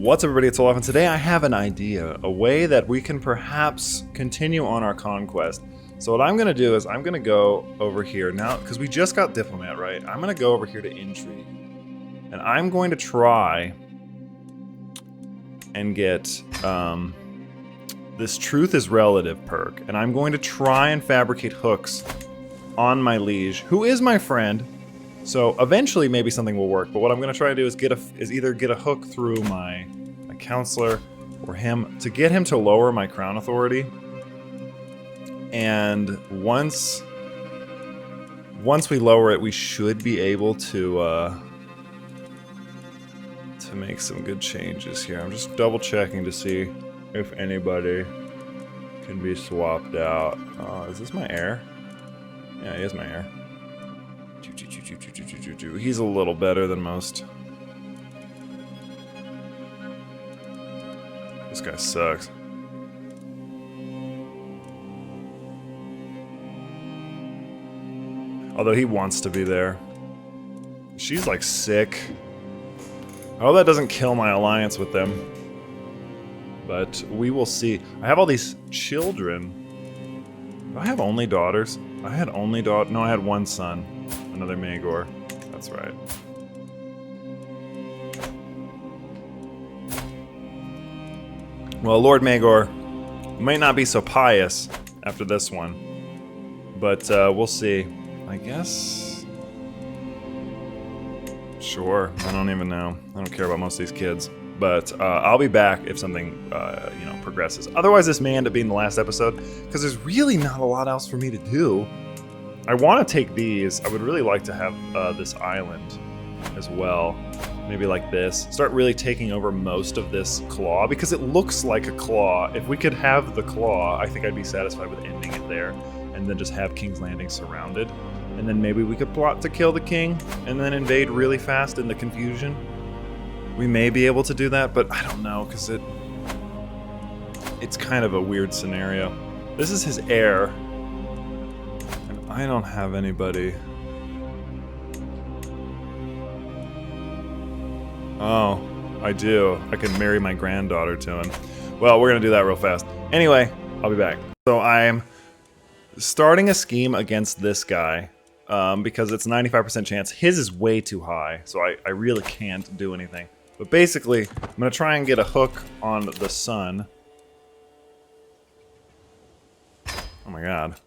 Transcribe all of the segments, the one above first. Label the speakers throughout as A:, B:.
A: What's up, everybody? It's Olaf, and today I have an idea, a way that we can perhaps continue on our conquest. So what I'm going to do is I'm going to go over here now, because we just got diplomat, right? I'm going to go over here to intrigue, and I'm going to try and get this truth is relative perk, and I'm going to try and fabricate hooks on my liege, who is my friend. So eventually maybe something will work, but what I'm going to try to do is either get a hook through my counselor or him to get him to lower my crown authority. And once we lower it, we should be able to make some good changes here. I'm just double checking to see if anybody can be swapped out. Is this my heir? Yeah, he is my heir. He's a little better than most. This guy sucks. Although he wants to be there. She's like sick. I hope that doesn't kill my alliance with them. But we will see. I have all these children. Do I have only daughters? I had only daughter. No, I had one son. Another Magor. That's right. Well, Lord Magor might not be so pious after this one, but we'll see. I guess. Sure. I don't even know. I don't care about most of these kids. But I'll be back if something, progresses. Otherwise, this may end up being the last episode, because there's really not a lot else for me to do. I want to take these. I would really like to have this island as well. Maybe like this. Start really taking over most of this claw, because it looks like a claw. If we could have the claw, I think I'd be satisfied with ending it there, and then just have King's Landing surrounded. And then maybe we could plot to kill the king, and then invade really fast in the confusion. We may be able to do that, but I don't know, because it's kind of a weird scenario. This is his heir. And I don't have anybody. Oh, I do. I can marry my granddaughter to him. Well, we're going to do that real fast. Anyway, I'll be back. So I'm starting a scheme against this guy. Because it's 95% chance. His is way too high, so I really can't do anything. But basically, I'm going to try and get a hook on the sun. Oh my god.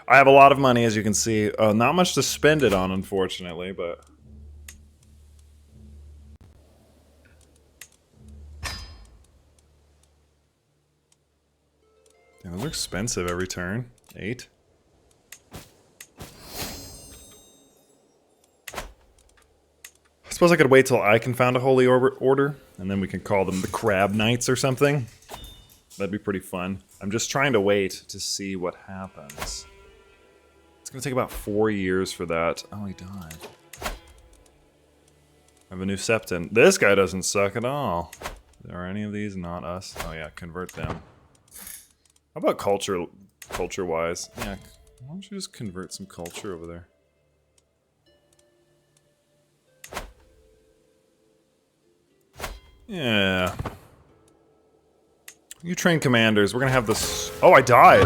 A: I have a lot of money, as you can see. Not much to spend it on, unfortunately, but... Damn, those are expensive every turn. 8. I suppose I could wait till I can found a holy order, and then we can call them the Crab Knights or something. That'd be pretty fun. I'm just trying to wait to see what happens. It's gonna take about 4 years for that. Oh, he died. I have a new Septon. This guy doesn't suck at all. Are any of these not us? Oh yeah, convert them. How about culture-wise? Yeah, why don't you just convert some culture over there? Yeah. You train commanders. We're gonna have this. Oh, I died.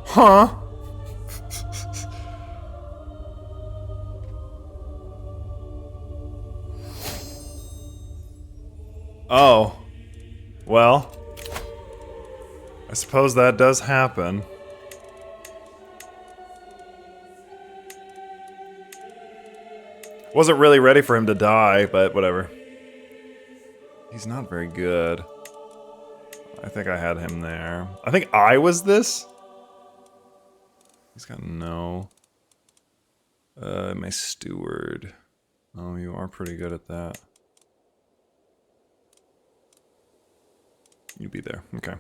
A: Huh? Oh. Well. I suppose that does happen. Wasn't really ready for him to die, but whatever. He's not very good. I think I had him there. I think I was this? He's got no... my steward. Oh, you are pretty good at that. You be there. Okay.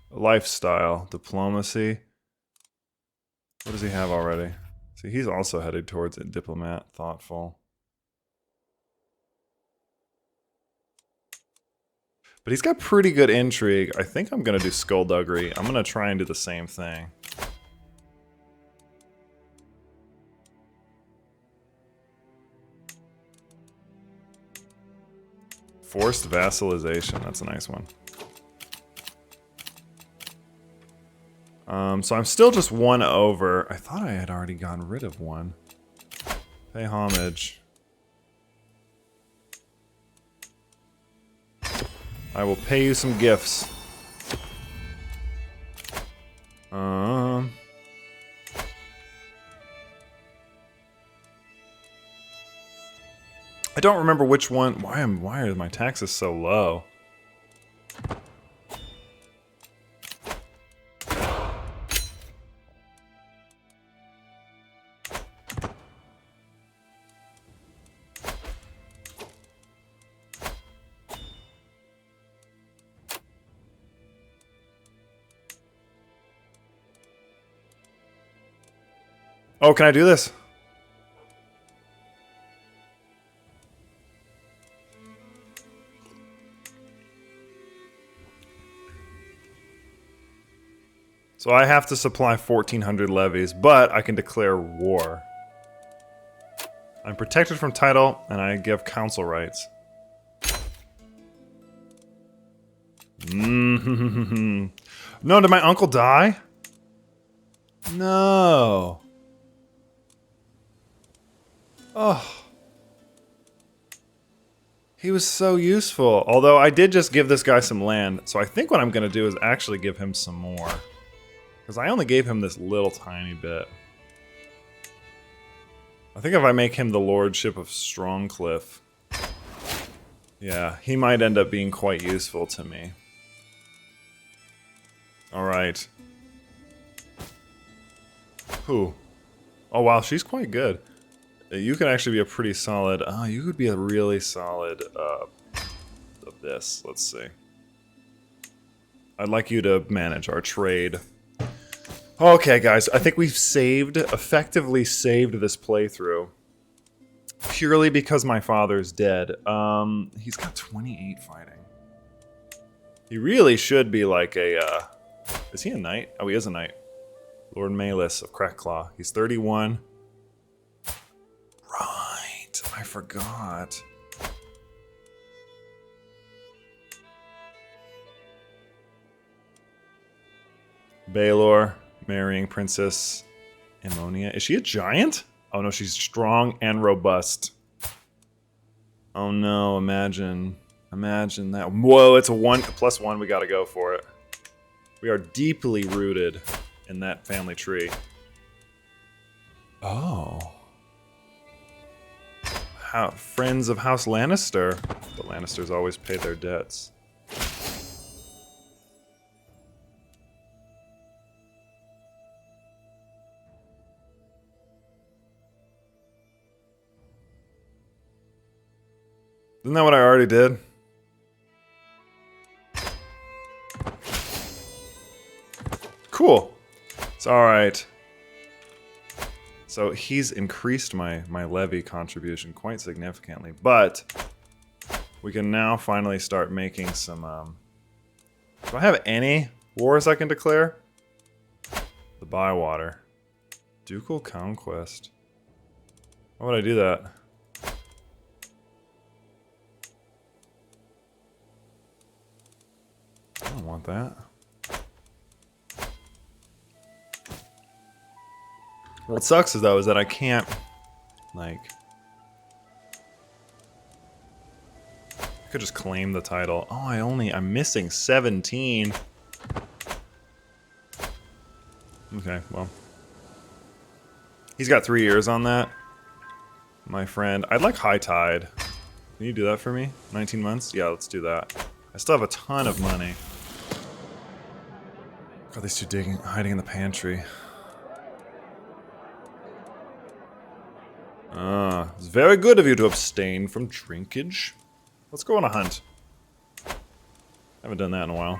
A: Lifestyle. Diplomacy. What does he have already? See, he's also headed towards a diplomat, thoughtful. But he's got pretty good intrigue. I think I'm gonna do skullduggery. I'm gonna try and do the same thing. Forced vassalization. That's a nice one. So I'm still just one over. I thought I had already gotten rid of one. Pay homage. I will pay you some gifts. I don't remember which one. Why are my taxes so low? Oh, can I do this? So I have to supply 1,400 levies, but I can declare war. I'm protected from title, and I give council rights. No, did my uncle die? No. Oh. He was so useful. Although I did just give this guy some land, so I think what I'm going to do is actually give him some more. Because I only gave him this little tiny bit. I think if I make him the lordship of Strongcliff, yeah, he might end up being quite useful to me. Alright. Who? Oh wow, she's quite good. You could actually be a pretty solid... Oh, you could be a really solid of this. Let's see. I'd like you to manage our trade. Okay, guys. I think we've effectively saved this playthrough. Purely because my father's dead. He's got 28 fighting. He really should be like a... Is he a knight? Oh, he is a knight. Lord Malus of Crackclaw. He's 31. Right, I forgot. Baelor marrying Princess Ammonia. Is she a giant? Oh no, she's strong and robust. Oh no, imagine that. Whoa, it's a +1, we gotta go for it. We are deeply rooted in that family tree. Oh. Friends of House Lannister. The Lannisters always pay their debts. Isn't that what I already did? Cool. It's alright. So he's increased my levy contribution quite significantly, but we can now finally start making some, do I have any wars I can declare? The Bywater. Ducal Conquest. Why would I do that? I don't want that. What sucks is though is that I can't, like, I could just claim the title. Oh, I'm missing 17. Okay, well. He's got 3 years on that. My friend, I'd like High Tide. Can you do that for me? 19 months? Yeah, let's do that. I still have a ton of money. God, these two hiding in the pantry. It's very good of you to abstain from drinkage. Let's go on a hunt. Haven't done that in a while.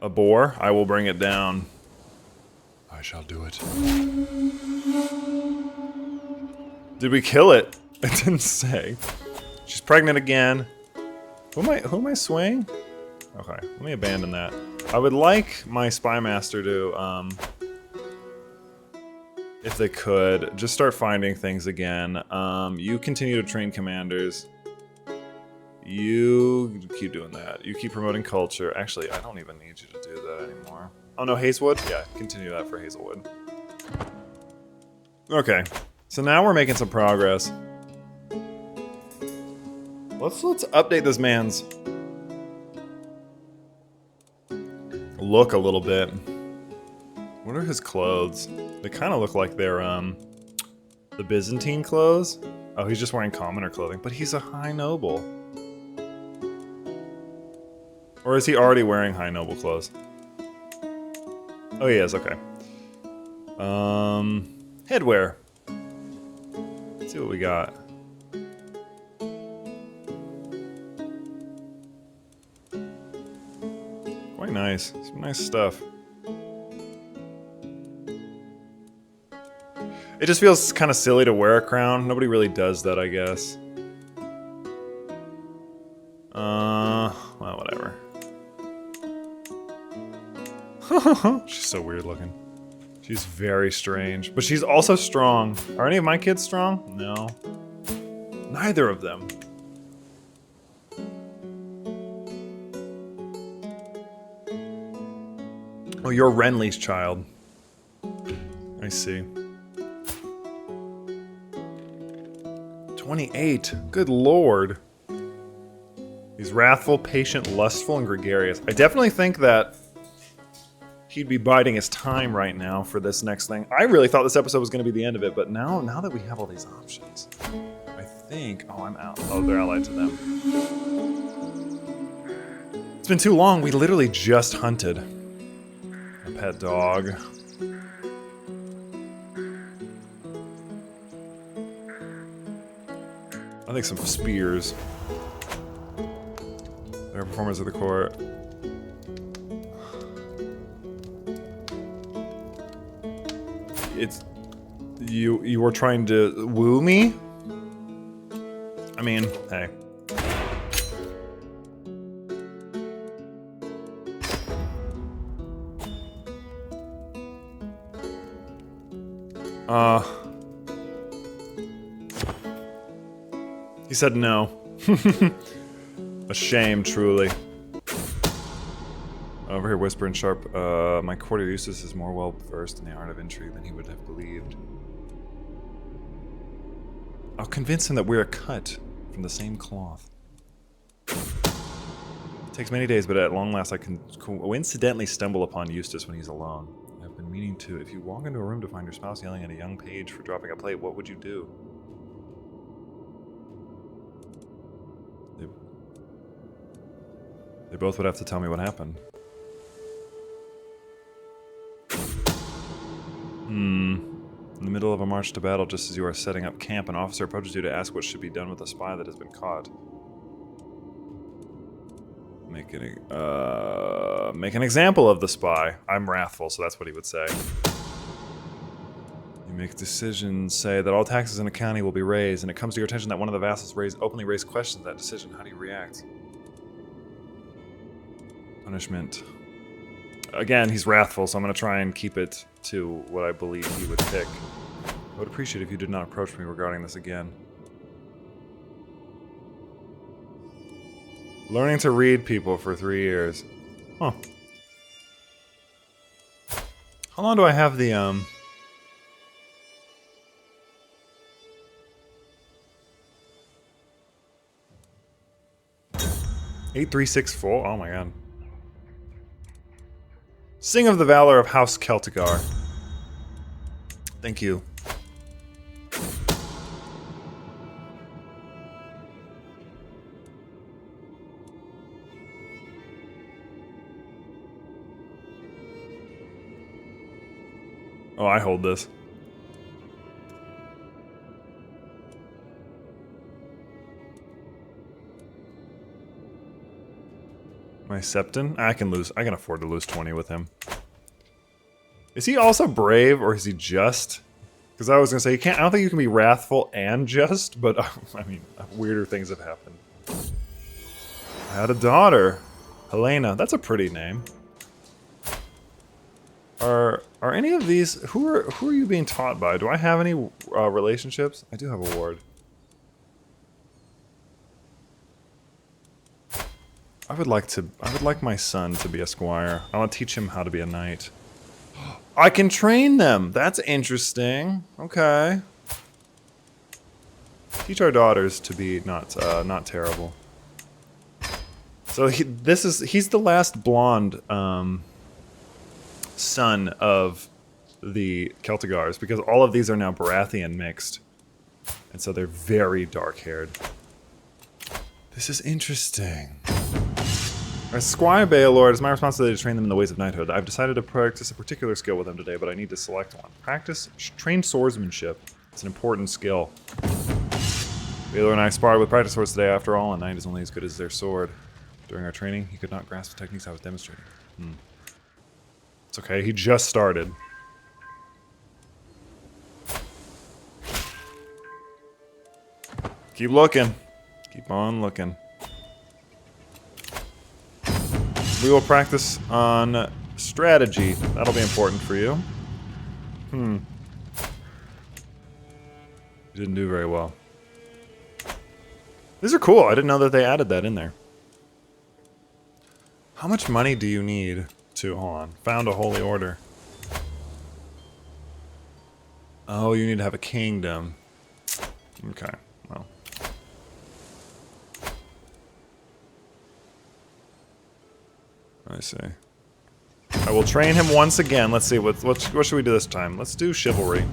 A: A boar? I will bring it down. I shall do it. Did we kill it? It didn't say. She's pregnant again. Who am I swaying? Okay, let me abandon that. I would like my spy master to if they could, just start finding things again. You continue to train commanders. You keep doing that. You keep promoting culture. Actually, I don't even need you to do that anymore. Oh no, Hazelwood? Yeah, continue that for Hazelwood. Okay, so now we're making some progress. Let's update this man's look a little bit. What are his clothes? They kind of look like they're the Byzantine clothes. Oh, he's just wearing commoner clothing, but he's a high noble. Or is he already wearing high noble clothes? Oh, he is. Okay. Headwear. Let's see what we got. Quite nice. Some nice stuff. It just feels kind of silly to wear a crown. Nobody really does that, I guess. Well, whatever. She's so weird looking. She's very strange, but she's also strong. Are any of my kids strong? No. Neither of them. Oh, you're Renly's child. I see. 28. Good lord. He's wrathful, patient, lustful, and gregarious. I definitely think that he'd be biding his time right now for this next thing. I really thought this episode was going to be the end of it, but now that we have all these options, I think... Oh, I'm out. Oh, they're allied to them. It's been too long. We literally just hunted a pet dog. I think some spears. They're performers of the court. It's... You were trying to woo me? I mean, hey. He said no. A shame, truly. Over here, whispering sharp, my courtier Eustace is more well-versed in the art of intrigue than he would have believed. I'll convince him that we're cut from the same cloth. It takes many days, but at long last I can coincidentally stumble upon Eustace when he's alone. I've been meaning to. If you walk into a room to find your spouse yelling at a young page for dropping a plate, what would you do? They both would have to tell me what happened. In the middle of a march to battle, just as you are setting up camp, an officer approaches you to ask what should be done with a spy that has been caught. Make an example of the spy. I'm wrathful, so that's what he would say. You make decisions, say that all taxes in a county will be raised, and it comes to your attention that one of the vassals openly raised questions of that decision. How do you react? Punishment. Again, he's wrathful, so I'm going to try and keep it to what I believe he would pick. I would appreciate if you did not approach me regarding this again. Learning to read people for 3 years. Huh. How long do I have the, 8364? Oh my god. Sing of the valor of House Celtigar. Thank you. Oh, I hold this. My Septon? I can afford to lose 20 with him. Is he also brave, or is he just? Because I was gonna say, I don't think you can be wrathful and just, but I mean, weirder things have happened. I had a daughter, Helena. That's a pretty name. Are any of these... Who are you being taught by? Do I have any relationships? I do have a ward. I would like my son to be a squire. I want to teach him how to be a knight. I can train them! That's interesting. Okay. Teach our daughters to be not terrible. So he's the last blonde son of the Celtigars, because all of these are now Baratheon mixed. And so they're very dark-haired. This is interesting. As Squire Baelord, it's my responsibility to train them in the ways of knighthood. I've decided to practice a particular skill with them today, but I need to select one. Train swordsmanship. It's an important skill. Baelord and I sparred with practice swords today. After all, a knight is only as good as their sword. During our training, he could not grasp the techniques I was demonstrating. It's okay, he just started. Keep looking. Keep on looking. We will practice on strategy. That'll be important for you. You didn't do very well. These are cool. I didn't know that they added that in there. How much money do you need to... Hold on. Found a holy order. Oh, you need to have a kingdom. Okay, well. I see. I will train him once again. Let's see, what should we do this time? Let's do chivalry.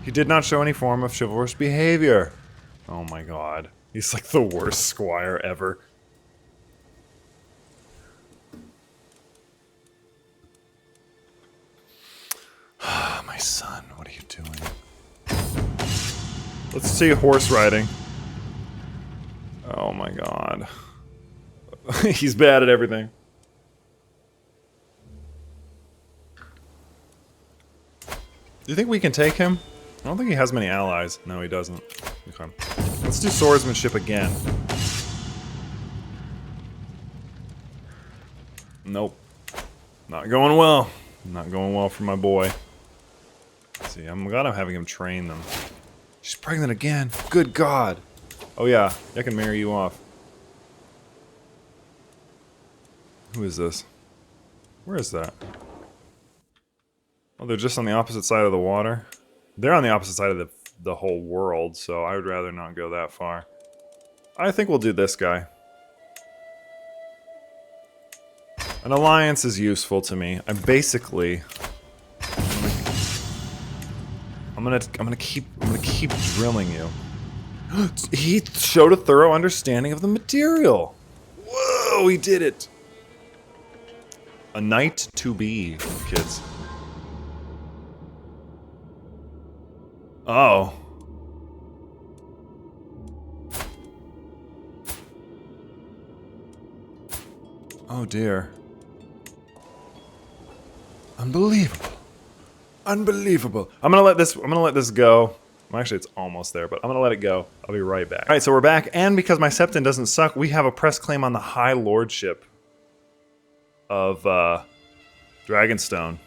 A: He did not show any form of chivalrous behavior. Oh my god. He's like the worst squire ever. My son, what are you doing? Let's see horse riding. Oh my god. He's bad at everything. Do you think we can take him? I don't think he has many allies. No, he doesn't. Okay. Let's do swordsmanship again. Nope. Not going well. Not going well for my boy. Let's see, I'm glad I'm having him train them. She's pregnant again. Good God. Oh yeah, I can marry you off. Who is this? Where is that? Oh, they're just on the opposite side of the water. They're on the opposite side of the whole world, so I would rather not go that far. I think we'll do this guy. An alliance is useful to me. I'm basically... I'm gonna keep drilling you. He showed a thorough understanding of the material. Whoa, he did it. A knight to be, kids. Oh. Oh dear. Unbelievable. Unbelievable. I'm gonna let this go. Well, actually, it's almost there, but I'm gonna let it go. I'll be right back. All right, so we're back, and because my septon doesn't suck, we have a press claim on the High Lordship of Dragonstone.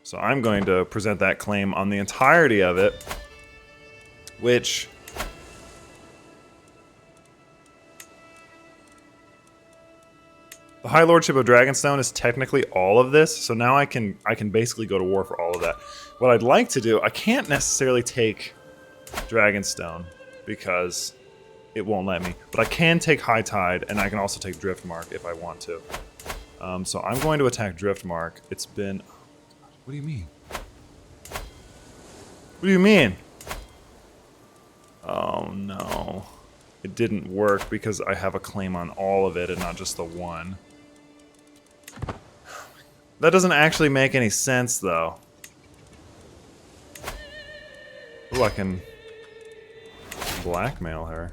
A: So I'm going to present that claim on the entirety of it, which... The High Lordship of Dragonstone is technically all of this, so now I can basically go to war for all of that. What I'd like to do, I can't necessarily take Dragonstone, because it won't let me. But I can take High Tide, and I can also take Driftmark if I want to. So I'm going to attack Driftmark. It's been... What do you mean? What do you mean? Oh no. It didn't work because I have a claim on all of it and not just the one. That doesn't actually make any sense though. Ooh, I can blackmail her.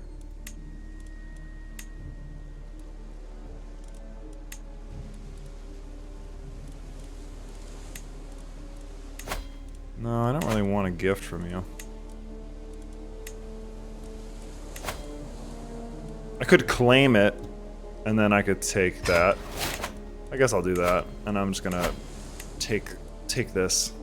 A: No, I don't really want a gift from you. I could claim it, and then I could take that. I guess I'll do that, and I'm just gonna take this.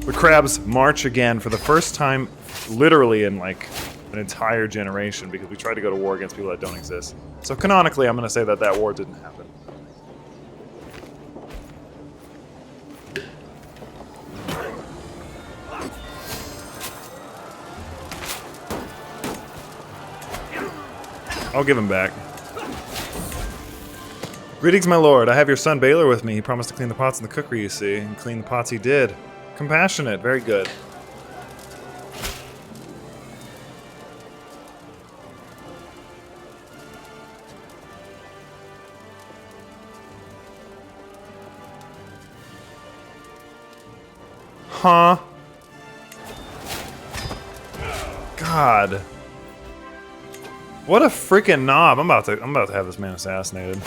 A: The crabs march again for the first time, literally in like an entire generation, because we tried to go to war against people that don't exist. So canonically, I'm going to say that that war didn't happen. I'll give him back. Greetings, my lord. I have your son Baylor with me. He promised to clean the pots in the cookery, you see. And clean the pots he did. Compassionate. Very good. Huh? God. What a freaking knob. I'm about to have this man assassinated.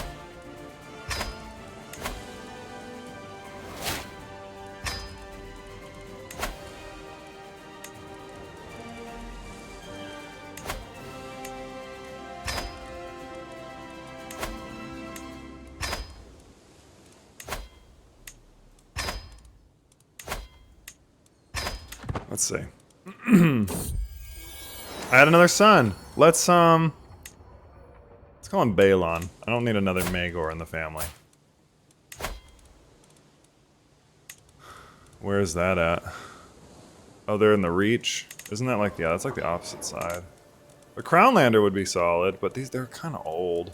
A: Let's see. I had another son. Let's call him Balon. I don't need another Magor in the family. Where is that at? Oh, they're in the Reach. Isn't that like, yeah, that's like the opposite side. A Crownlander would be solid, but they're kind of old.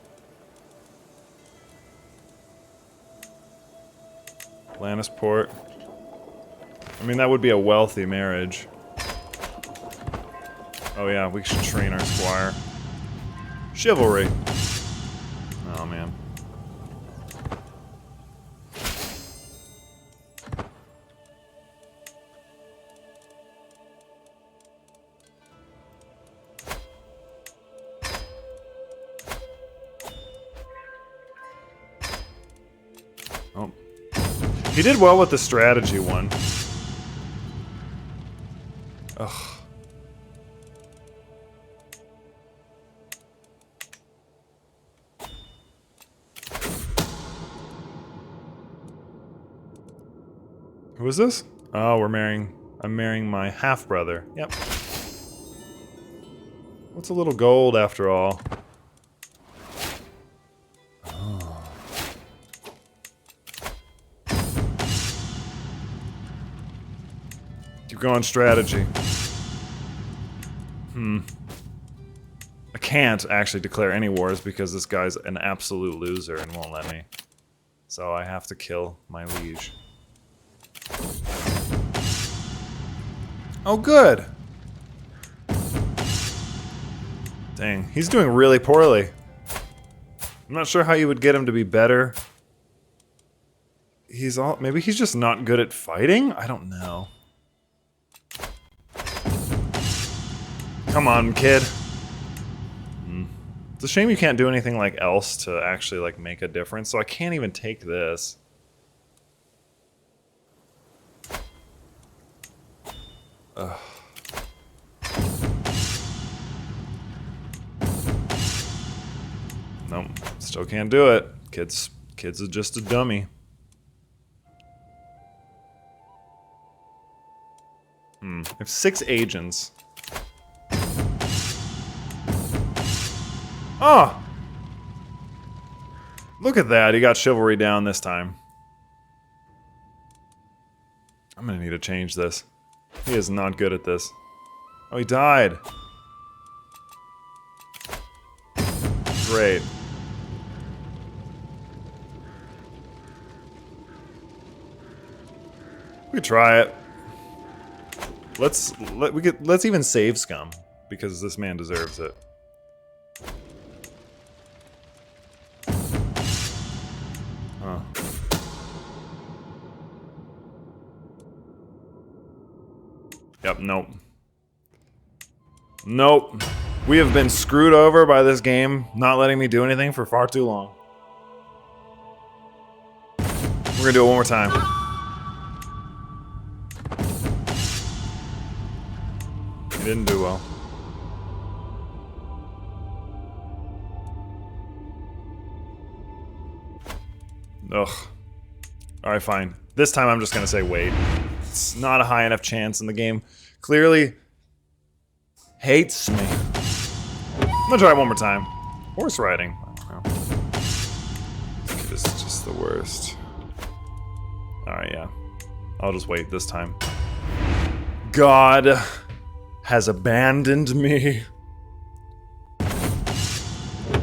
A: Lannisport. I mean, that would be a wealthy marriage. Oh yeah, we should train our squire. Chivalry. Oh man. Oh. He did well with the strategy one. Ugh. Who is this? Oh, I'm marrying my half-brother. Yep. What's a little gold after all? Oh. Keep going, strategy. I can't actually declare any wars because this guy's an absolute loser and won't let me. So I have to kill my liege. Oh, good. Dang, he's doing really poorly. I'm not sure how you would get him to be better. Maybe he's just not good at fighting? I don't know. Come on, kid. It's a shame you can't do anything like else to actually like make a difference, so I can't even take this. Ugh. Nope, still can't do it. Kids are just a dummy. I have 6 agents. Oh! Look at that, he got chivalry down this time. I'm gonna need to change this. He is not good at this. Oh, he died. Great. We could try it. Let's even save scum because this man deserves it. Huh. Yep, nope. Nope. We have been screwed over by this game not letting me do anything for far too long. We're gonna do it one more time. He didn't do well. Ugh. Alright, fine. This time I'm just gonna say wait. It's not a high enough chance, and the game clearly hates me. I'm gonna try it one more time. Horse riding. I don't know. This is just the worst. Alright, yeah. I'll just wait this time. God has abandoned me.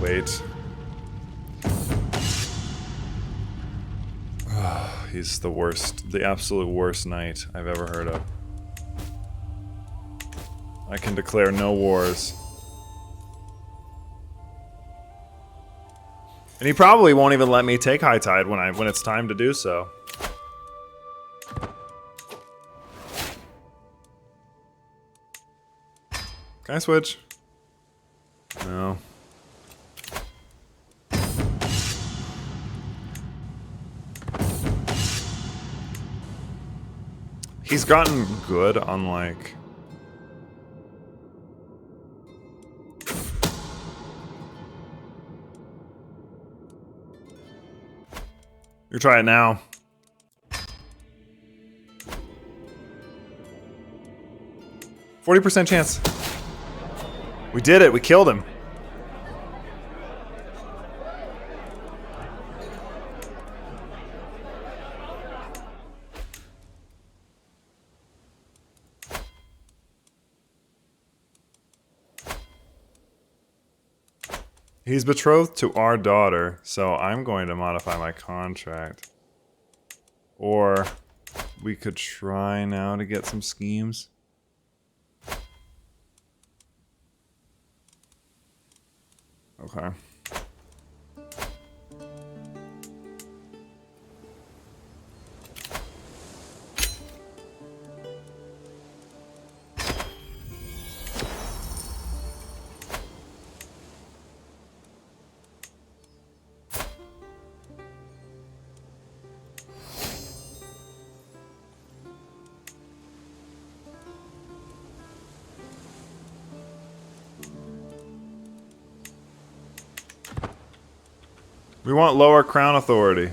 A: Wait. He's the worst, the absolute worst knight I've ever heard of. I can declare no wars. And he probably won't even let me take High Tide when it's time to do so. Can I switch? No. He's gotten good on, like... You're trying it now. %40 chance. We did it. We killed him. He's betrothed to our daughter, so I'm going to modify my contract. Or we could try now to get some schemes. Okay. We want lower crown authority.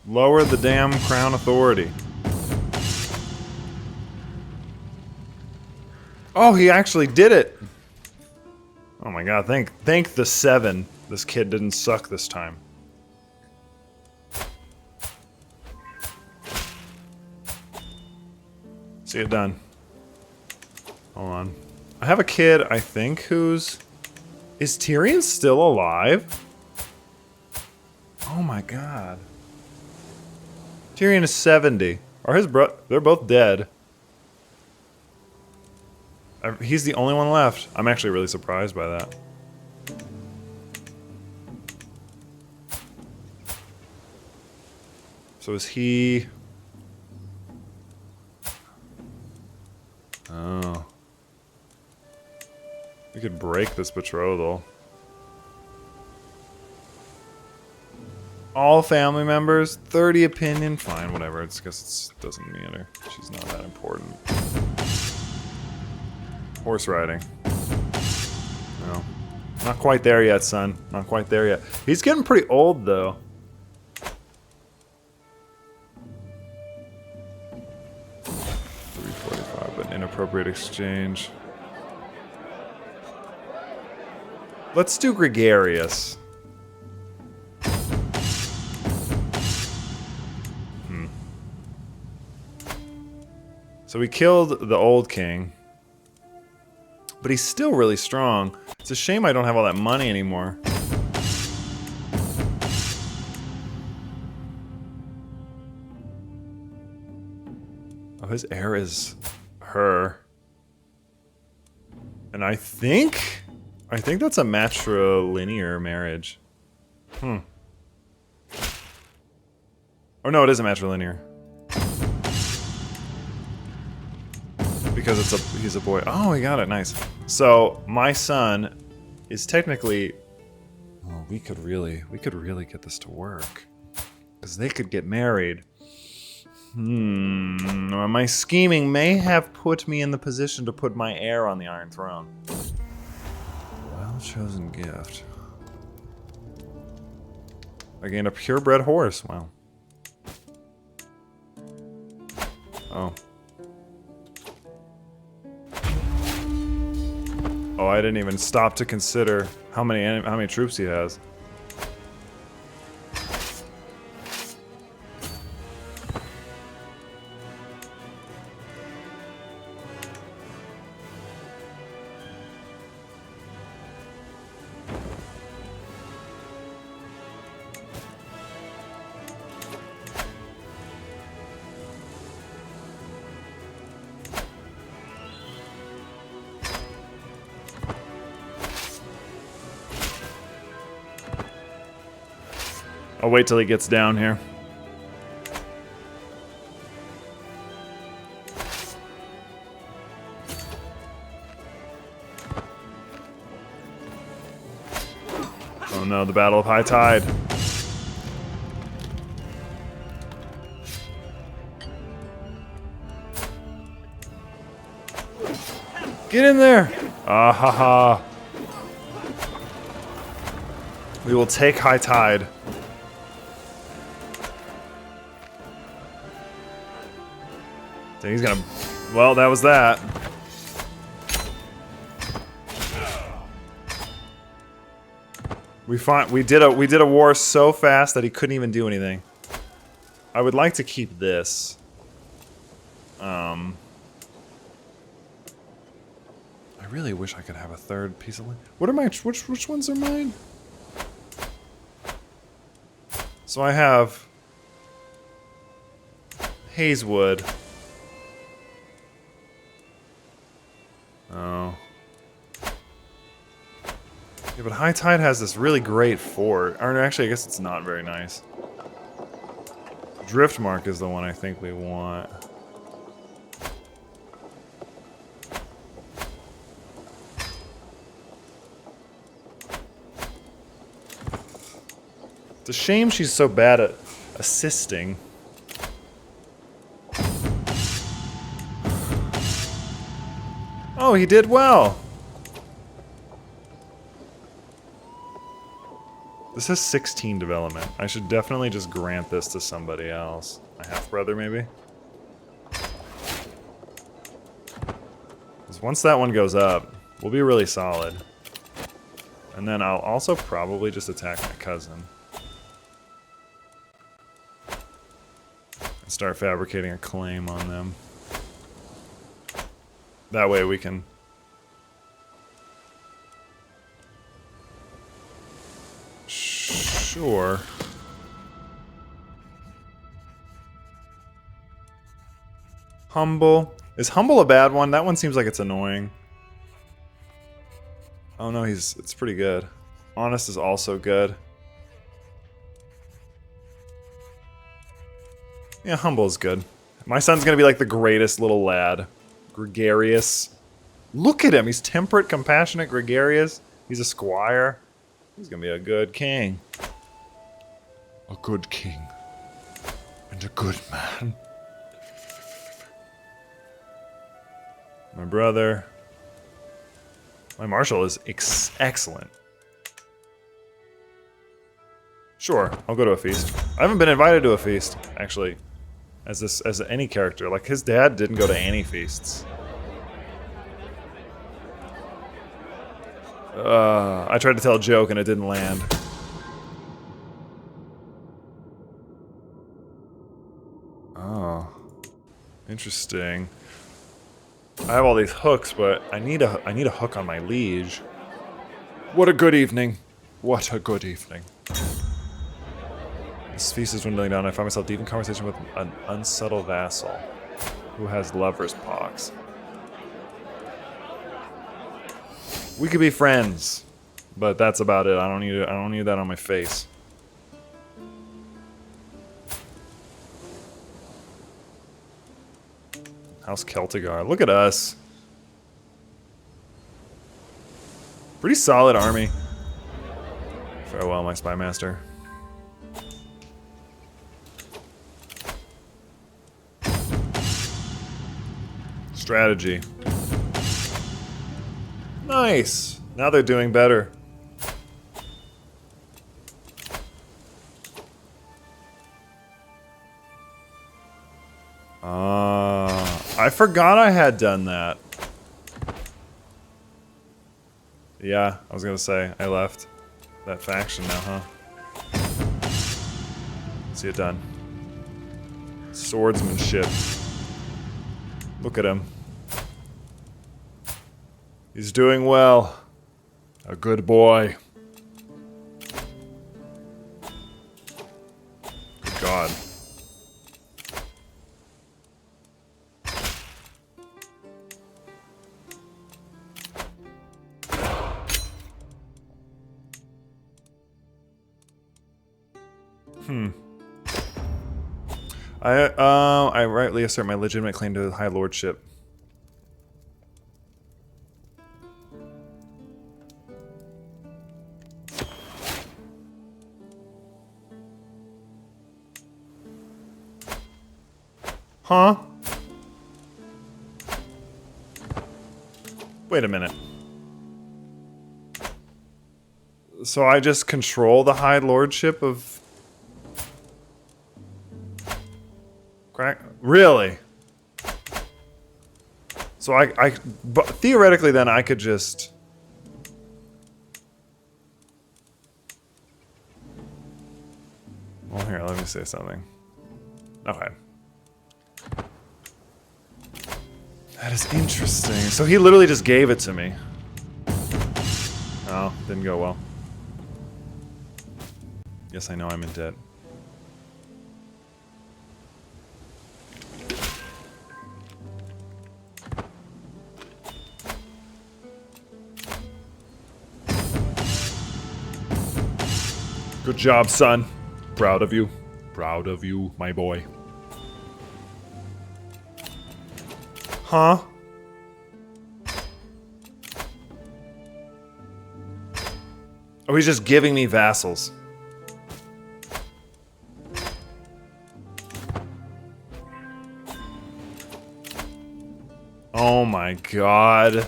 A: Lower the damn crown authority. Oh, he actually did it! Oh my god, thank the 7. This kid didn't suck this time. See it done. Hold on. I have a kid, I think, who's... Is Tyrion still alive? Oh my god. Tyrion is 70. Are his they're both dead. He's the only one left. I'm actually really surprised by that. So is he... Oh. We could break this betrothal. All family members, 30 opinion, fine, whatever. It's guess it doesn't matter. She's not that important. Horse riding. No. Not quite there yet, son. Not quite there yet. He's getting pretty old, though. $345, but inappropriate exchange. Let's do gregarious. So we killed the old king. But he's still really strong. It's a shame I don't have all that money anymore. Oh, his heir is her. And I think that's a matrilinear marriage. Oh no, it is a matrilinear. Because he's a boy. Oh, he got it, nice. So my son is technically. Oh, we could really get this to work, because they could get married. My scheming may have put me in the position to put my heir on the Iron Throne. Well chosen gift. I gained a purebred horse. Wow. Oh. Oh, I didn't even stop to consider how many troops he has. I'll wait till he gets down here. Oh no, the Battle of High Tide. Get in there! Ah ha ha. We will take High Tide. He's gonna. Well, that was that. We did a war so fast that he couldn't even do anything. I would like to keep this. I really wish I could have a third piece of land. What are my which ones are mine? So I have Hazewood. Oh. Yeah, but High Tide has this really great fort. Or actually, I guess it's not very nice. Driftmark is the one I think we want. It's a shame she's so bad at assisting. Oh, he did well. This has 16 development. I should definitely just grant this to somebody else. My half-brother, maybe? Because once that one goes up, we'll be really solid. And then I'll also probably just attack my cousin. And start fabricating a claim on them. That way we can... Sure. Humble. Is Humble a bad one? That one seems like it's annoying. Oh no, it's pretty good. Honest is also good. Yeah, Humble is good. My son's gonna be like the greatest little lad. Gregarious. Look at him. He's temperate, compassionate, gregarious. He's a squire. He's gonna be a good king. A good king. And a good man. My brother. My marshal is excellent. Sure, I'll go to a feast. I haven't been invited to a feast, actually. As any character. Like, his dad didn't go to any feasts. I tried to tell a joke and it didn't land. Oh. Interesting. I have all these hooks, but I need a hook on my liege. What a good evening. What a good evening. This feast is dwindling down. I find myself deep in conversation with an unsubtle vassal who has lover's pox. We could be friends, but that's about it. I don't need that on my face. House Celtigar. Look at us. Pretty solid army. Farewell, my spy master. Strategy. Nice. Now they're doing better. I forgot I had done that. Yeah, I was gonna say, I left that faction now, huh? See it done. Swordsmanship. Look at him. He's doing well. A good boy. Good God. I rightly assert my legitimate claim to the High Lordship. Huh? Wait a minute. So I just control the High Lordship of... Crack? Really? So but theoretically then I could just... Well, here, let me say something. Okay. That is interesting. So he literally just gave it to me. Oh, didn't go well. Yes, I know I'm in debt. Good job, son. Proud of you. Proud of you, my boy. Huh? Oh, he's just giving me vassals. Oh my God.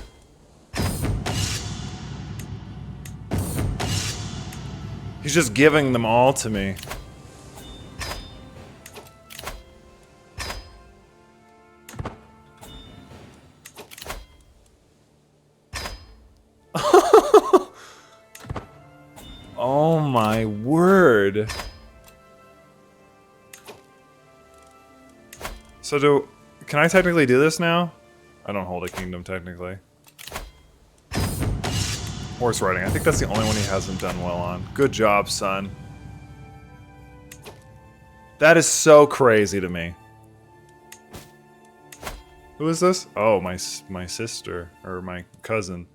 A: He's just giving them all to me. Oh my word. So can I technically do this now? I don't hold a kingdom technically. Horse riding. I think that's the only one he hasn't done well on. Good job, son. That is so crazy to me. Who is this? Oh, my sister. Or my cousin.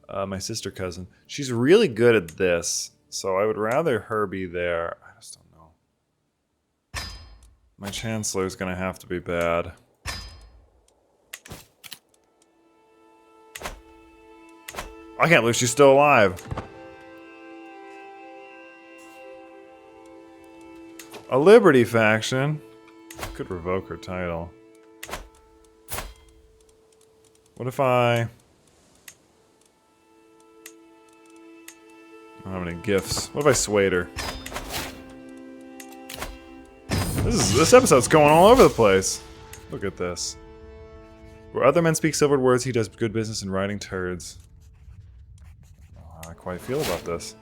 A: My sister cousin. She's really good at this. So I would rather her be there. I just don't know. My chancellor's gonna have to be bad. I can't believe she's still alive. A Liberty faction. Could revoke her title. What if I don't have any gifts? What if I swayed her? This episode's going all over the place. Look at this. Where other men speak silvered words, he does good business in riding turds. How I quite feel about this.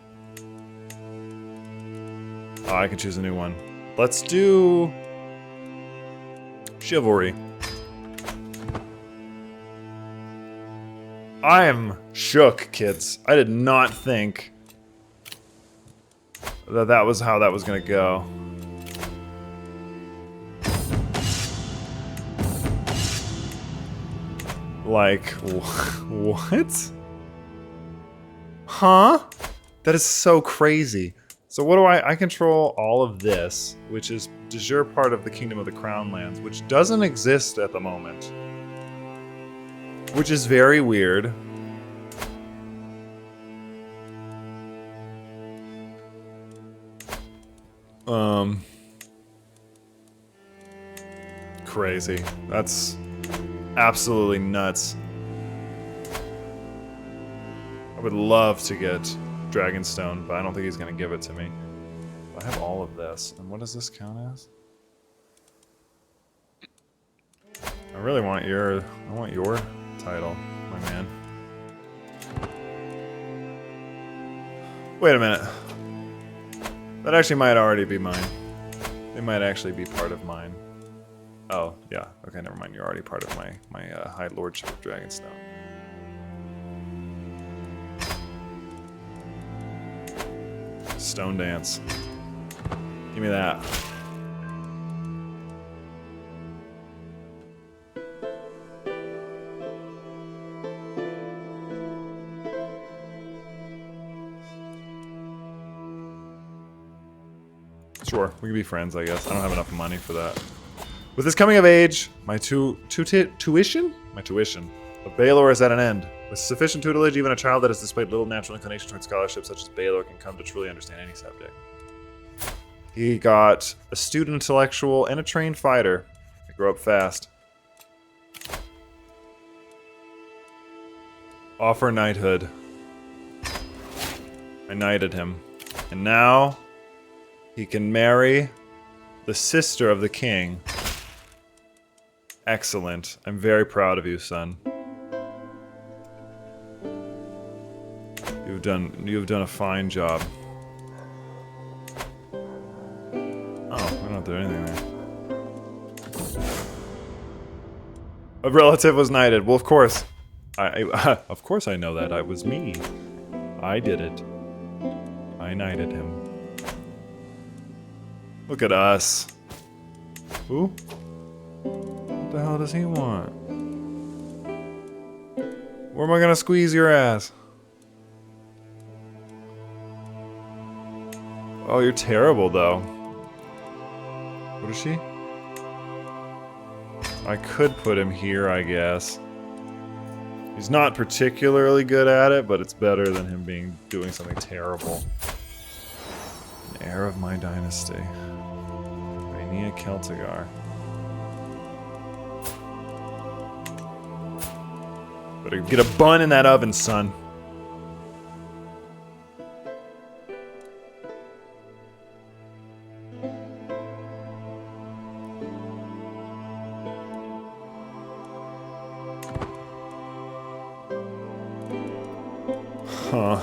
A: Oh, I can choose a new one. Let's do chivalry. I am shook, kids. I did not think that was how that was gonna go. Like, what? Huh? That is so crazy. So what do I control all of this, which is de jure part of the Kingdom of the Crown Lands, which doesn't exist at the moment. Which is very weird. Crazy. That's absolutely nuts. I would love to get Dragonstone, but I don't think he's going to give it to me. I have all of this. And what does this count as? I really want your title, my man. Wait a minute. That actually might already be mine. They might actually be part of mine. Oh, yeah. Okay, never mind. You're already part of my High Lordship of Dragonstone. Stone Dance. Give me that. Sure, we can be friends, I guess. I don't have enough money for that. With this coming of age, my tuition of Baylor is at an end. With sufficient tutelage, even a child that has displayed little natural inclination toward scholarship such as Baylor can come to truly understand any subject. He got astute intellectual and a trained fighter. They grow up fast. Offer knighthood. I knighted him. And now he can marry the sister of the king. Excellent. I'm very proud of you, son. You've done a fine job. Oh, I don't do anything there. A relative was knighted. Well, of course. Of course I know that. It was me. I did it. I knighted him. Look at us. Who? What the hell does he want? Where am I gonna squeeze your ass? Oh, you're terrible, though. What is she? I could put him here, I guess. He's not particularly good at it, but it's better than him doing something terrible. An heir of my dynasty. Rhaenyra Celtigar. Better get a bun in that oven, son. Huh.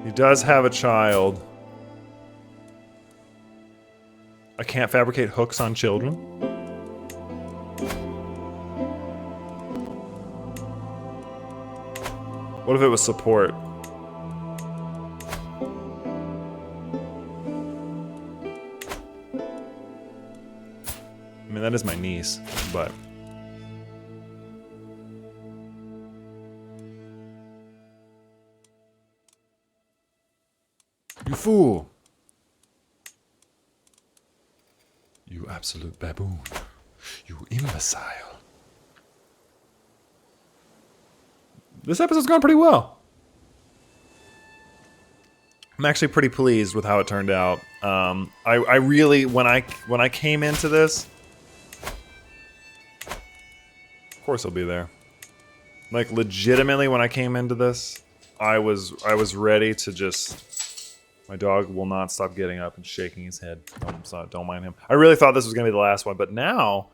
A: He does have a child. I can't fabricate hooks on children? What if it was support? I mean, that is my niece, but... You fool! You absolute baboon. You imbecile. This episode's gone pretty well. I'm actually pretty pleased with how it turned out. I really, when I came into this, of course he'll be there. Like legitimately, when I came into this, I was ready to just. My dog will not stop getting up and shaking his head. Don't mind him. I really thought this was going to be the last one, but now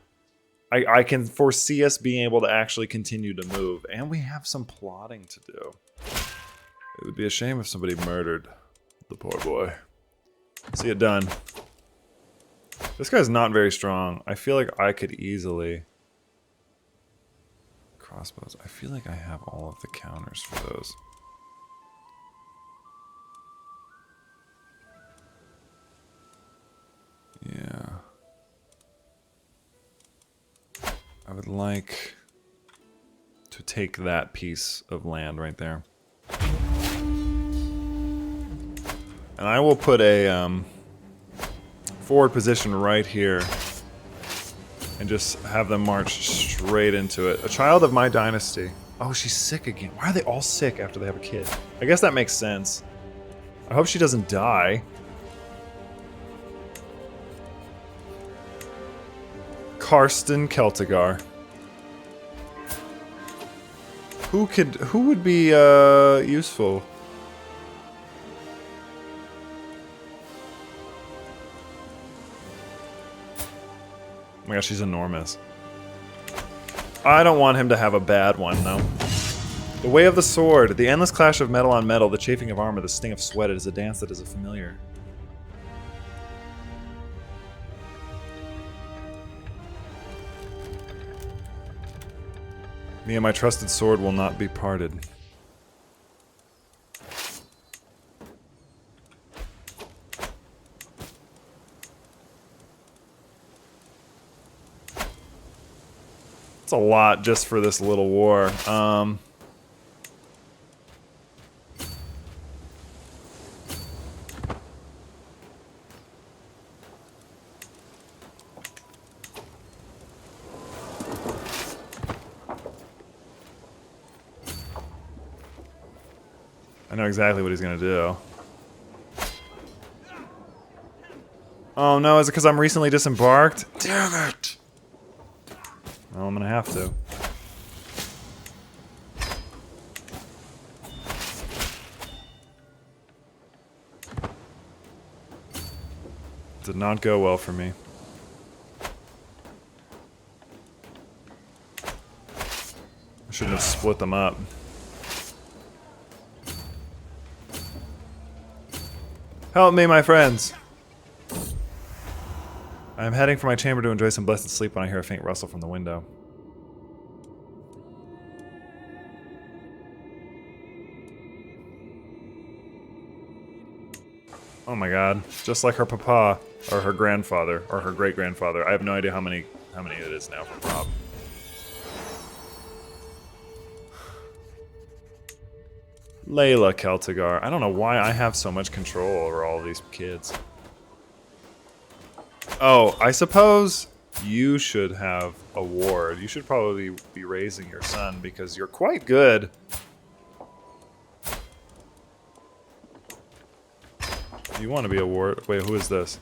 A: I can foresee us being able to actually continue to move. And we have some plotting to do. It would be a shame if somebody murdered the poor boy. See it done. This guy's not very strong. I feel like I could easily... Crossbows. I feel like I have all of the counters for those. Yeah. I would like to take that piece of land right there. And I will put a forward position right here and just have them march straight into it. A child of my dynasty. Oh, she's sick again. Why are they all sick after they have a kid? I guess that makes sense. I hope she doesn't die. Karsten Celtigar. Who would be useful? Oh my gosh, she's enormous. I don't want him to have a bad one, though. The way of the sword. The endless clash of metal on metal, the chafing of armor, the sting of sweat. It is a dance that is a familiar. Me and my trusted sword will not be parted. It's a lot just for this little war. I know exactly what he's gonna do. Oh no, is it because I'm recently disembarked? Damn it! Well, I'm gonna have to. Did not go well for me. I shouldn't have split them up. Help me, my friends! I am heading for my chamber to enjoy some blessed sleep when I hear a faint rustle from the window. Oh my god. Just like her papa, or her grandfather, or her great-grandfather. I have no idea how many it is now from Rob. Layla Celtigar. I don't know why I have so much control over all these kids. Oh, I suppose you should have a ward. You should probably be raising your son because you're quite good. You want to be a ward. Wait, who is this?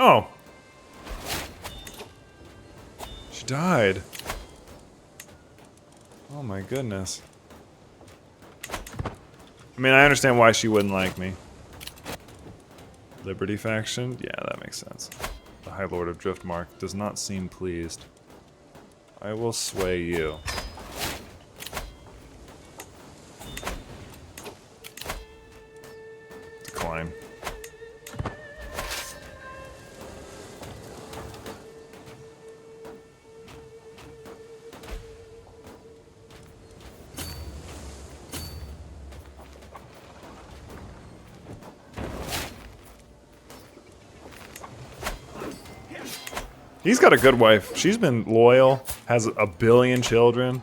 A: Oh. She died. Oh my goodness. I mean, I understand why she wouldn't like me. Liberty faction? Yeah, that makes sense. The High Lord of Driftmark does not seem pleased. I will sway you. Decline. He's got a good wife. She's been loyal, has a billion children.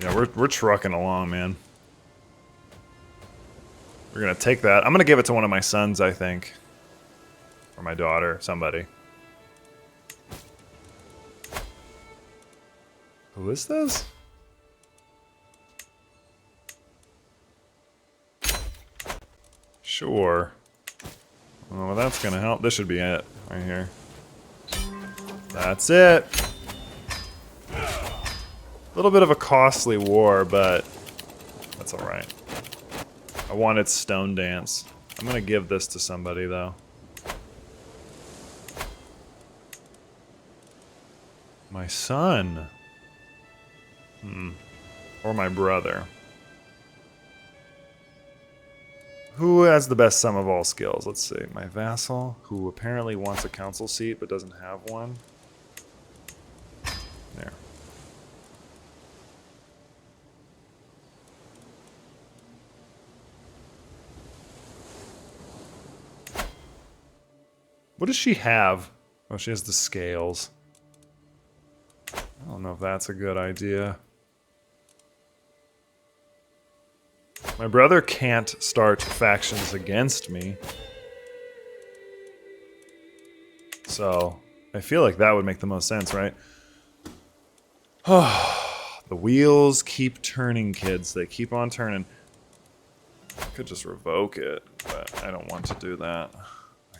A: Yeah, we're trucking along, man. We're gonna take that. I'm gonna give it to one of my sons, I think. Or my daughter, somebody. Who is this? Sure. Well, that's gonna help. This should be it, right here. That's it. A little bit of a costly war, but that's alright. I wanted Stone Dance. I'm gonna give this to somebody, though. My son. Or my brother. Who has the best sum of all skills? Let's see. My vassal, who apparently wants a council seat but doesn't have one. There. What does she have? Oh, she has the scales. I don't know if that's a good idea. My brother can't start factions against me. So, I feel like that would make the most sense, right? Oh, The wheels keep turning, kids. They keep on turning. I could just revoke it, but I don't want to do that.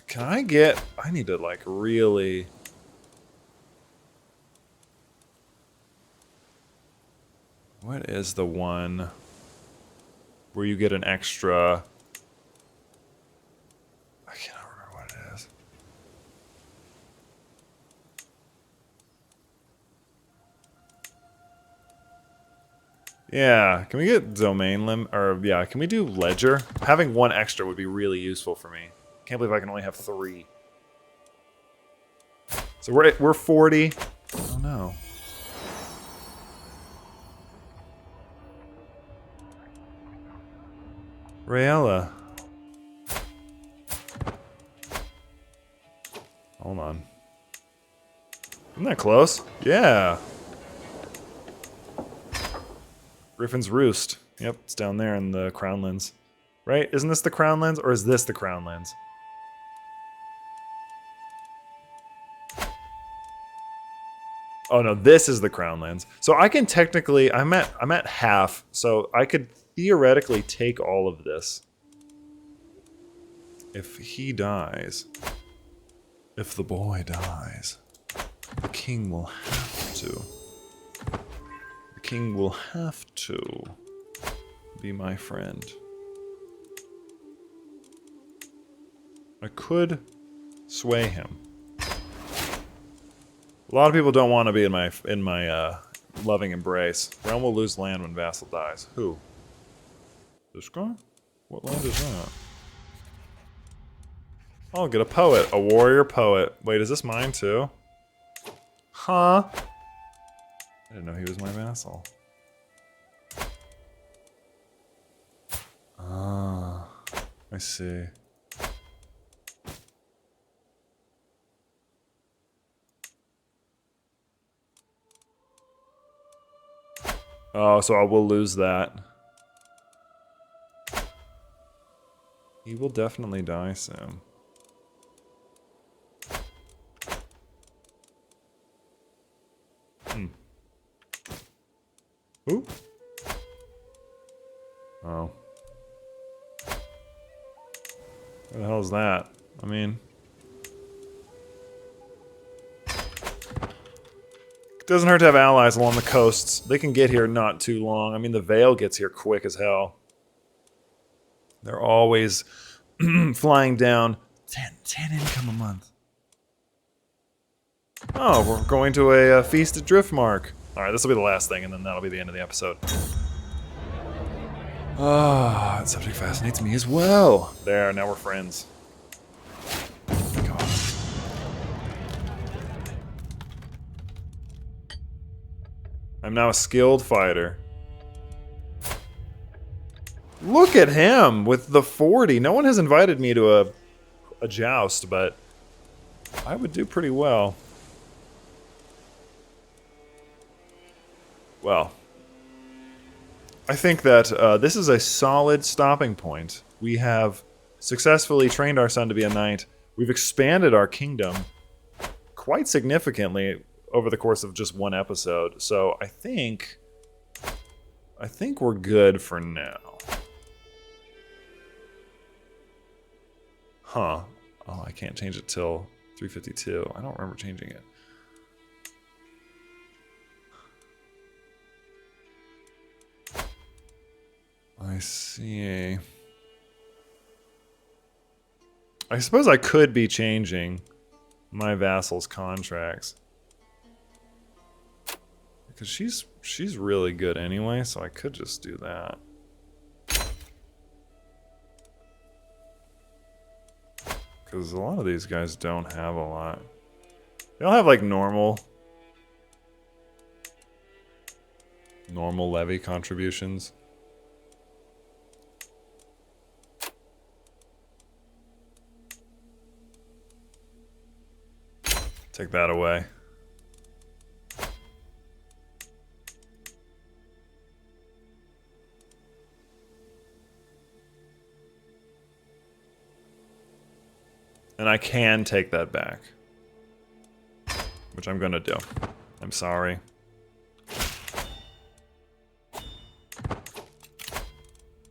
A: Can I get... I need to, like, really... What is the one where you get an extra... I cannot remember what it is. Yeah, can we get domain limit? Or, yeah, can we do ledger? Having one extra would be really useful for me. Can't believe I can only have 3. So we're 40. Oh no. Rayella. Hold on. Isn't that close? Yeah. Griffin's Roost. Yep, it's down there in the Crownlands. Right? Isn't this the Crownlands, or is this the Crownlands? Oh no, this is the Crownlands. So I can technically, I'm at half, so I could theoretically take all of this. If he dies, if the boy dies, the king will have to. The king will have to be my friend. I could sway him. A lot of people don't want to be in my loving embrace. Realm will lose land when vassal dies. Who? This guy? What land is that? Oh, I'll get a poet. A warrior poet. Wait, is this mine too? Huh? I didn't know he was my vassal. Ah, I see. Oh, so I will lose that. He will definitely die soon. Ooh. Oh. What the hell is that? I mean... It doesn't hurt to have allies along the coasts. They can get here not too long. I mean, the Vale gets here quick as hell. They're always flying down. 10 income a month. Oh, we're going to a feast at Driftmark. Alright, this will be the last thing, and then that'll be the end of the episode. Ah, that subject fascinates me as well. There, now we're friends. God. I'm now a skilled fighter. Look at him with the 40. No one has invited me to a joust, but I would do pretty well. Well, I think that this is a solid stopping point. We have successfully trained our son to be a knight. We've expanded our kingdom quite significantly over the course of just one episode. So I think we're good for now. Huh. Oh, I can't change it till 352. I don't remember changing it. I see. I suppose I could be changing my vassal's contracts. Because she's really good anyway, so I could just do that. Because a lot of these guys don't have a lot. They all have like normal levy contributions. Take that away. And I can take that back. Which I'm gonna do. I'm sorry.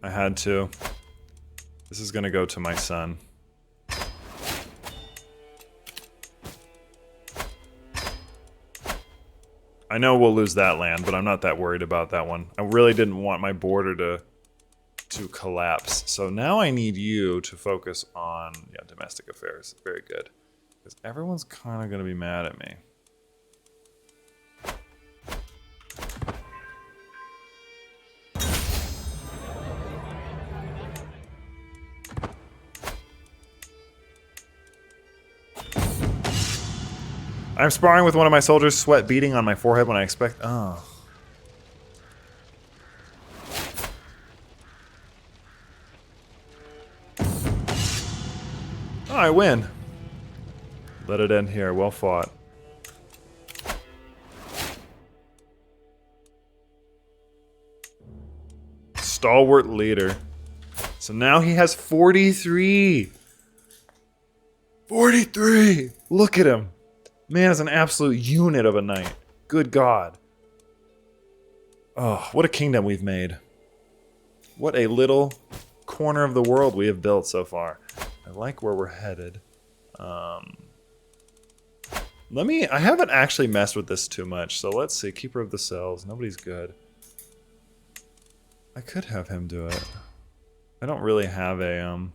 A: I had to. This is gonna go to my son. I know we'll lose that land, but I'm not that worried about that one. I really didn't want my border to collapse. So now I need you to focus on domestic affairs. Very good. Because everyone's kind of going to be mad at me. I'm sparring with one of my soldiers, sweat beading on my forehead when I expect... Oh. Oh, I win. Let it end here. Well fought. Stalwart leader. So now he has 43. 43! Look at him. Man is an absolute unit of a knight. Good God. Oh, what a kingdom we've made. What a little corner of the world we have built so far. I like where we're headed. I haven't actually messed with this too much, so let's see. Keeper of the Cells. Nobody's good. I could have him do it. I don't really have a,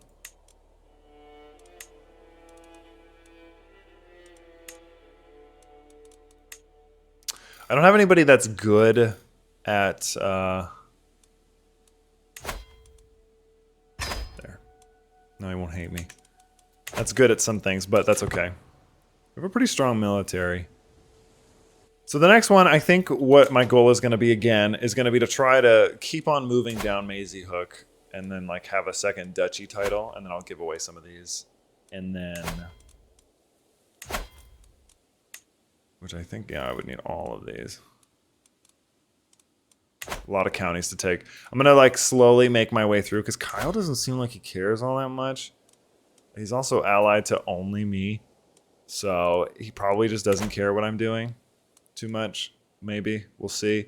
A: I don't have anybody that's good at, there. No, he won't hate me. That's good at some things, but that's okay. We have a pretty strong military. So the next one, I think what my goal is going to be again, is going to be to try to keep on moving down Maisie Hook, and then like have a second duchy title, and then I'll give away some of these. And then... Which I think, yeah, I would need all of these. A lot of counties to take. I'm going to like slowly make my way through, because Kyle doesn't seem like he cares all that much. He's also allied to only me. So he probably just doesn't care what I'm doing too much. Maybe. We'll see.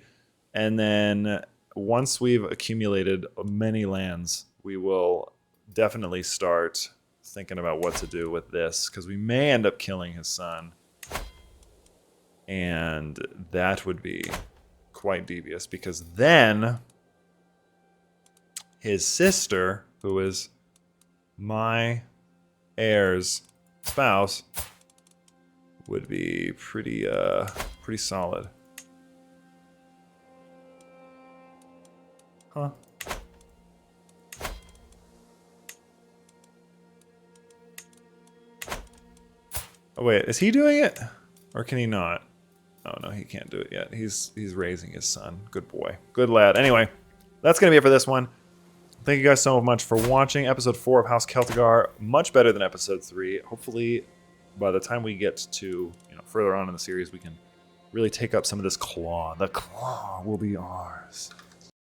A: And then once we've accumulated many lands, we will definitely start thinking about what to do with this, because we may end up killing his son. And that would be quite devious, because then his sister, who is my heir's spouse, would be pretty solid. Huh. Oh wait, is he doing it? Or can he not? Oh no, he can't do it yet. He's raising his son. Good boy. Good lad. Anyway, that's going to be it for this one. Thank you guys so much for watching episode 4 of House Celtigar. Much better than episode 3. Hopefully, by the time we get to further on in the series, we can really take up some of this claw. The claw will be ours.